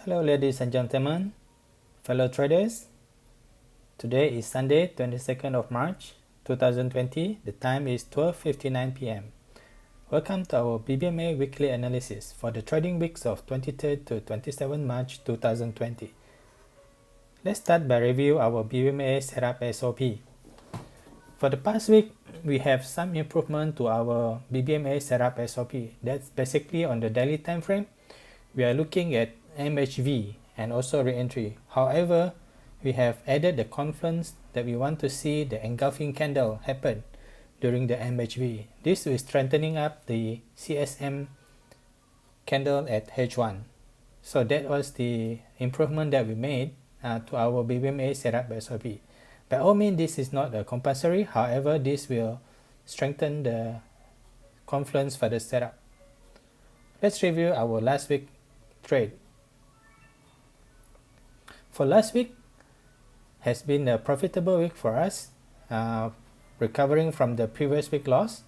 Hello ladies and gentlemen, fellow traders. Today is Sunday, 22nd of March 2020. The time is 12:59 p.m. Welcome to our BBMA weekly analysis for the trading weeks of 23rd to 27 March 2020. Let's start by review our BBMA setup SOP. For the past week, we have some improvement to our BBMA setup SOP. That's basically on the daily time frame. We are looking at MHV and also re-entry. However, we have added the confluence that we want to see the engulfing candle happen during the MHV. This is strengthening up the CSM candle at H1. So that was the improvement that we made to our BBMA setup SOP. By all means, this is not compulsory. However, this will strengthen the confluence for the setup. Let's review our last week trade. For last week has been a profitable week for us, recovering from the previous week loss.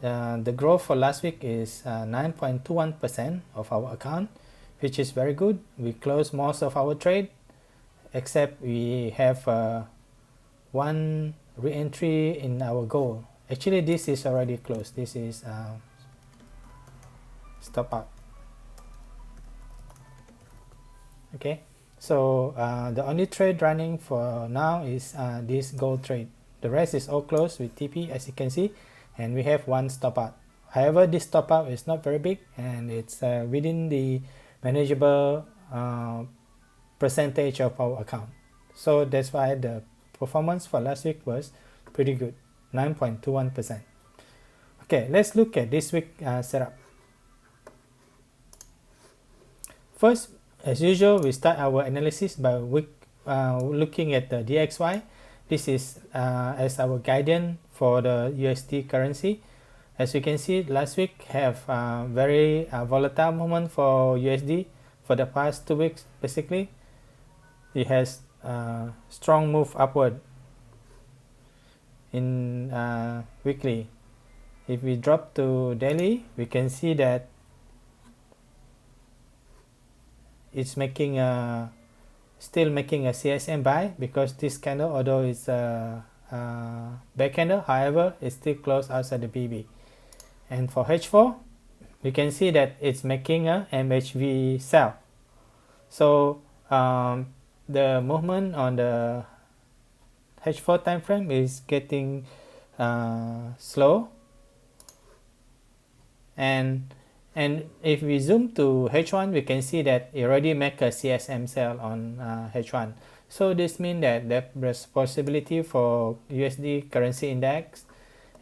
The growth for last week is 9.21% of our account, which is very good. We closed most of our trade, except we have one re-entry in our goal. Actually, this is already closed. This is stop out. Okay. So the only trade running for now is this gold trade. The rest is all closed with TP, as you can see, and we have one stop out. However, this stop out is not very big and it's within the manageable percentage of our account. So that's why the performance for last week was pretty good, 9.21%. Okay, let's look at this week setup. First, as usual, we start our analysis by looking at the DXY. This is as our guidance for the USD currency. As you can see, last week have very volatile movement for USD for the past 2 weeks. Basically, it has strong move upward in weekly. If we drop to daily, we can see that it's making still making a CSM buy, because this candle, although it's a back candle, however it's still closed outside the BB. And for H4, we can see that it's making a MHV sell. So the movement on the H4 time frame is getting slow, and if we zoom to H1, we can see that it already make a CSM sell on H1. So this means that there's possibility for USD currency index.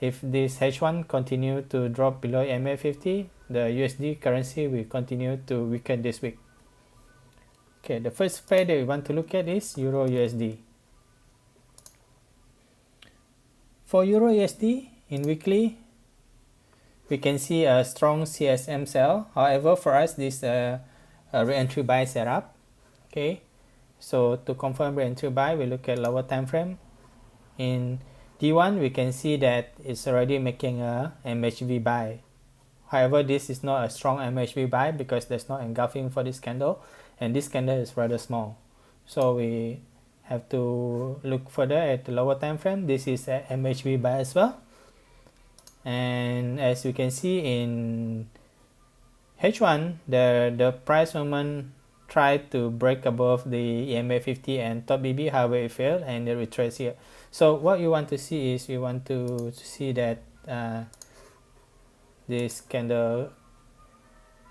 If this H1 continue to drop below MA50, the USD currency will continue to weaken this week. Okay, the first pair that we want to look at is Euro USD. For Euro USD in weekly, we can see a strong CSM sell. However, for us, this a re-entry buy setup. Okay, so to confirm re-entry buy, we look at lower time frame. In D1, we can see that it's already making a MHV buy. However, this is not a strong MHV buy because there's no engulfing for this candle, and this candle is rather small. So we have to look further at the lower time frame. This is a MHV buy as well. And as you can see in H1, the price movement tried to break above the EMA 50 and top BB, however it failed and it retraced here. So what you want to see is we want to see that this candle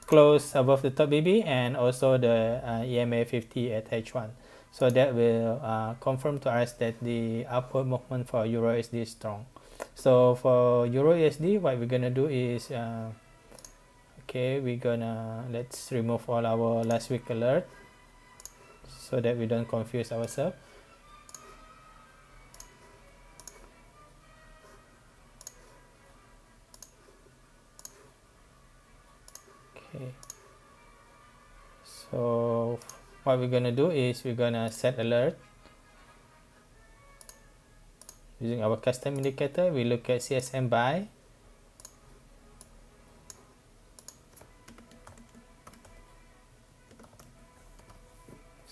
close above the top BB and also the EMA 50 at H1. So that will confirm to us that the upward movement for Euro USD is strong. So for Euro USD, what we're gonna do is okay, let's remove all our last week alert so that we don't confuse ourselves. Okay, so what we're gonna do is we're gonna set alert using our custom indicator. We look at CSM buy,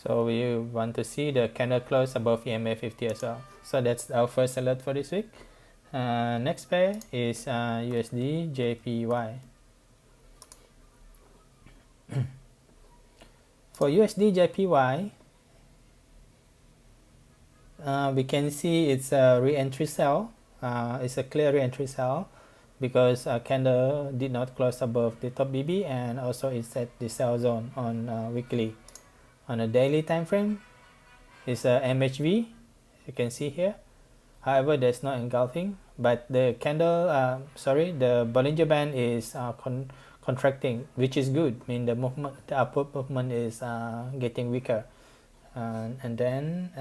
So we want to see the candle close above EMA 50 as well. So that's our first alert for this week. Next pair is USD JPY. For USD JPY, we can see it's a re-entry sell. It's a clear re-entry sell because candle did not close above the top BB, and also it's at the sell zone on weekly. On a daily time frame, it's a MHV, you can see here. However, there's no engulfing, but the candle, the Bollinger Band is contracting, which is good. I mean, the movement, the upward movement is getting weaker. And then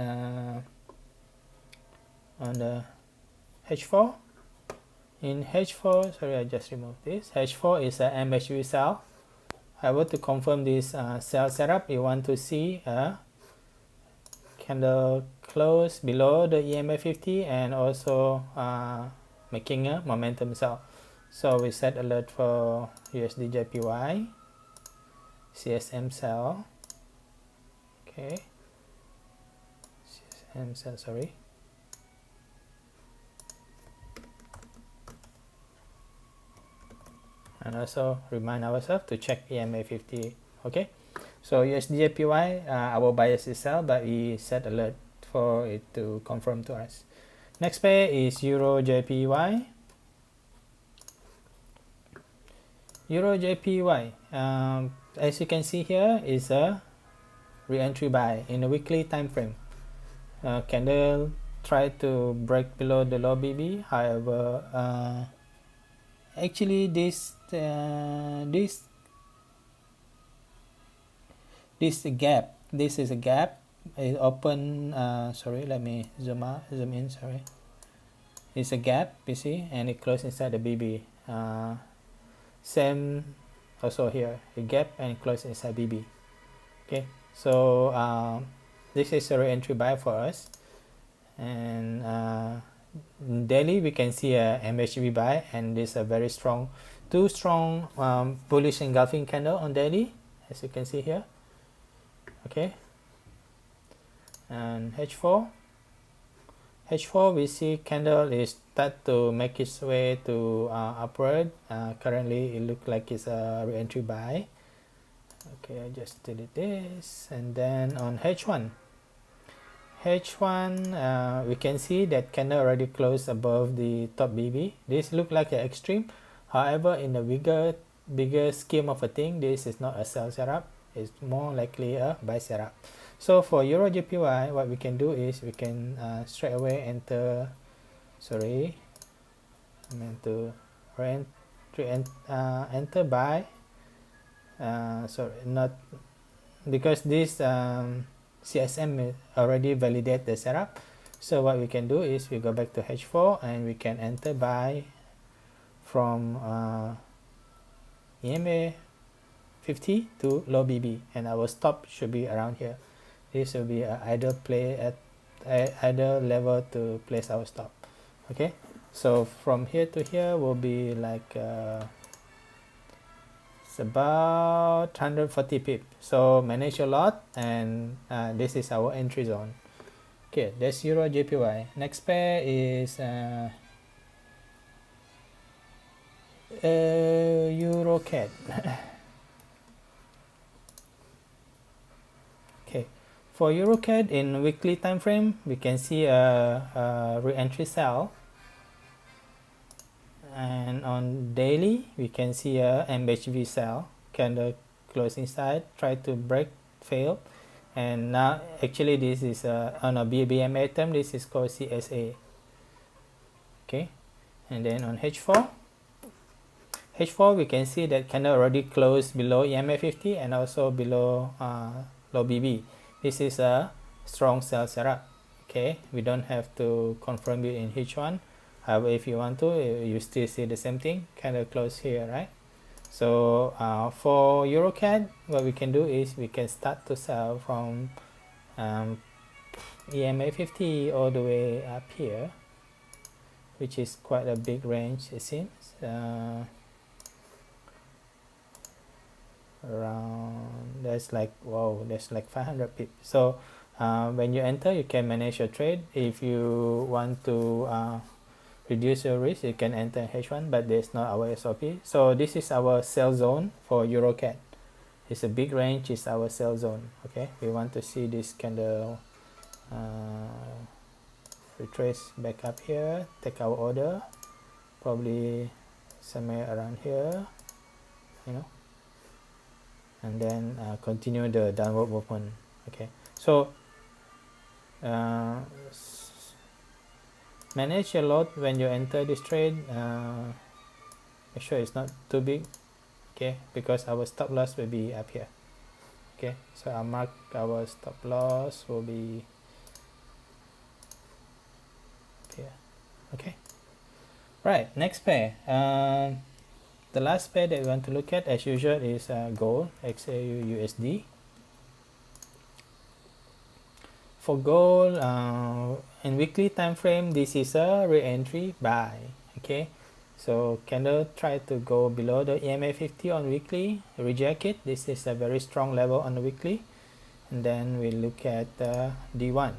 on the H4, in H4, sorry, I just removed this. H4 is a MHV sell. However, to confirm this sell setup, you want to see a candle close below the EMA 50 and also making a momentum sell. So we set alert for USD JPY, CSM sell. Okay, CSM sell, sorry. And also remind ourselves to check EMA 50. Okay, so USD JPY, our bias is sell, but we set alert for it to confirm to us. Next pair is Euro JPY. Euro JPY, as you can see here, is a re-entry buy in a weekly time frame. Candle tried to break below the low BB. However, actually this gap, this is a gap. It open. Sorry, let me zoom in. Sorry, it's a gap, you see, and it closed inside the BB. Same also here, a gap and close inside BB. Okay, so this is a re-entry buy for us, and daily we can see a MHV buy, and this is a very strong, two strong bullish engulfing candle on daily, as you can see here. Okay, and H4 we see candle is start to make its way to upward. Currently it looks like it's a re-entry buy. Okay, I just delete this. And then on H1 we can see that candle already closed above the top BB. This look like an extreme. However, in the bigger scheme of a thing, this is not a sell setup. It's more likely a buy setup. So for Euro JPY, what we can do is we can straight away enter. Sorry, I meant to enter buy. Sorry, not because this CSM already validate the setup. So what we can do is we go back to H4 and we can enter buy from EMA 50 to low BB, and our stop should be around here. This will be either play at either level to place our stop. Okay, so from here to here will be like it's about 140 pip. So manage a lot, and this is our entry zone. Okay, that's Euro JPY. Next pair is Euro CAD. Okay, for Euro CAD in weekly time frame, we can see a re-entry sell, and on daily we can see a MHV sell, candle close inside, try to break, fail, and now actually this is on a BBMA term, this is called CSA. Okay, and then on H4 we can see that candle already closed below EMA 50 and also below low BB. This is a strong sell setup. Okay, we don't have to confirm it in H1. However, if you want to, you still see the same thing, candle close here, right? So for EuroCAD, what we can do is we can start to sell from EMA 50 all the way up here, which is quite a big range, it seems. around, that's like, wow, that's like 500 pips. So when you enter, you can manage your trade. If you want to reduce your risk, you can enter H1, but there's not our SOP. So this is our sell zone for EuroCAD. It's a big range, is our sell zone. Okay, we want to see this candle retrace back up here, take our order, probably somewhere around here, you know, and then continue the downward movement. Okay, so manage your lot when you enter this trade. Make sure it's not too big, okay, because our stop loss will be up here. Okay, so I'll mark our stop loss will be up here. Okay, right, next pair. The last pair that we want to look at, as usual, is gold, XAU USD. For gold, in weekly time frame, this is a re-entry buy. Okay, so candle try to go below the EMA 50 on weekly, reject it. This is a very strong level on the weekly. And then we look at D1.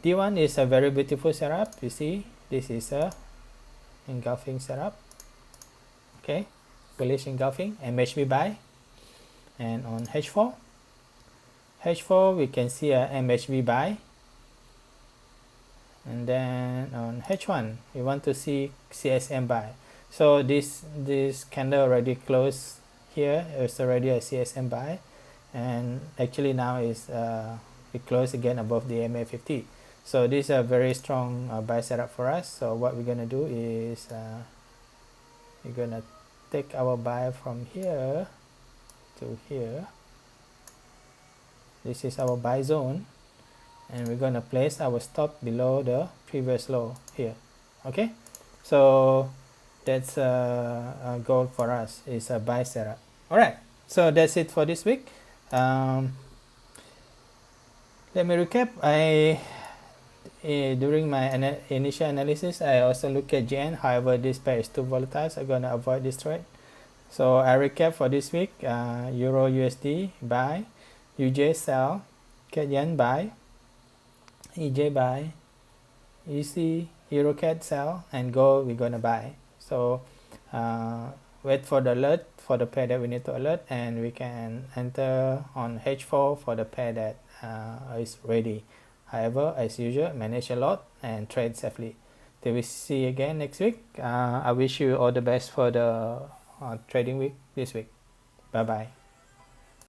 D1 is a very beautiful setup. You see, this is a engulfing setup. Okay, bullish engulfing, MHB buy. And on H4, we can see a MHB buy. And then on H1, we want to see CSM buy. So this candle already closed here. It's already a CSM buy, and actually now is it closed again above the EMA 50. So this is a very strong buy setup for us. So what we're gonna do is we're gonna take our buy from here to here. This is our buy zone, and we're gonna place our stop below the previous low here. Okay, so that's a goal for us, is a buy setup. All right, so that's it for this week. Let me recap. During my initial analysis, I also look at JN. However, this pair is too volatile, so I'm gonna avoid this trade. So I recap for this week: Euro USD buy, UJ sell, CAD Yen buy, EJ buy, EC EuroCAD sell, and gold we're gonna buy. So wait for the alert for the pair that we need to alert, and we can enter on H4 for the pair that is ready. However, as usual, manage a lot and trade safely. Till we see you again next week. I wish you all the best for the trading week this week. Bye bye.